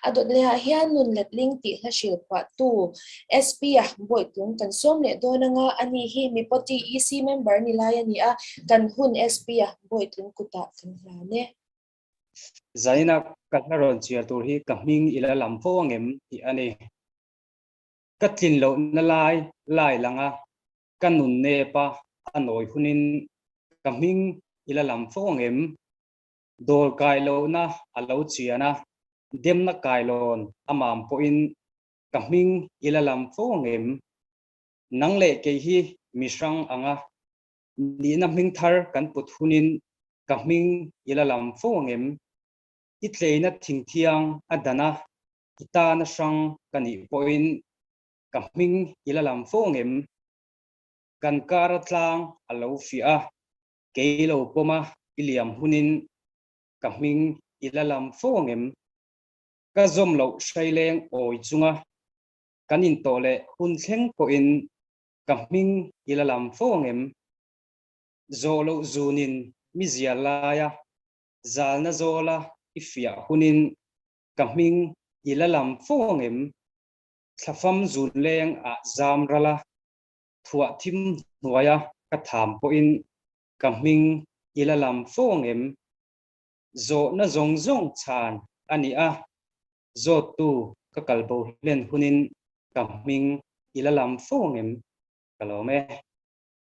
adot le hian nun let ling ti hla shil kwa tu SP a boi tlung kan som le do na nga ani hi mi poti EC member ni lai ani a kan hun SP a boi tlung kuta kan la ne zaina katlaron chia tur hi kaming ila lamfo angem hi ani katlin lo na lai langa kanun ne pa anoi hunin kaming ila lamfo angem dol kai lo na alo chiana dem na kai lon amam po in kaming ila lamfo angem nang le ke hi misrang anga ni na ming thar kan put hunin kaming ila lamfo angem itleina thingthiang adana ita na sang kani point kaming ila lamfo angem kan karatlang alo fia keilo poma iliam hunin kaming ila lamfo angem ka zom lo shaileng oi chunga kanin tole hun thleng ko in kaming ila lamfo angem zolo zunin mizialaya zalna zola ifia hunin kaming ila lamfo angem thlafam zun leng a zamrala thua thim nuaya ka tham po in kaming ila lamfo angem zo na zong zong chan ani a zo tu ka kalbo len hunin kaming ila lamfo angem kalome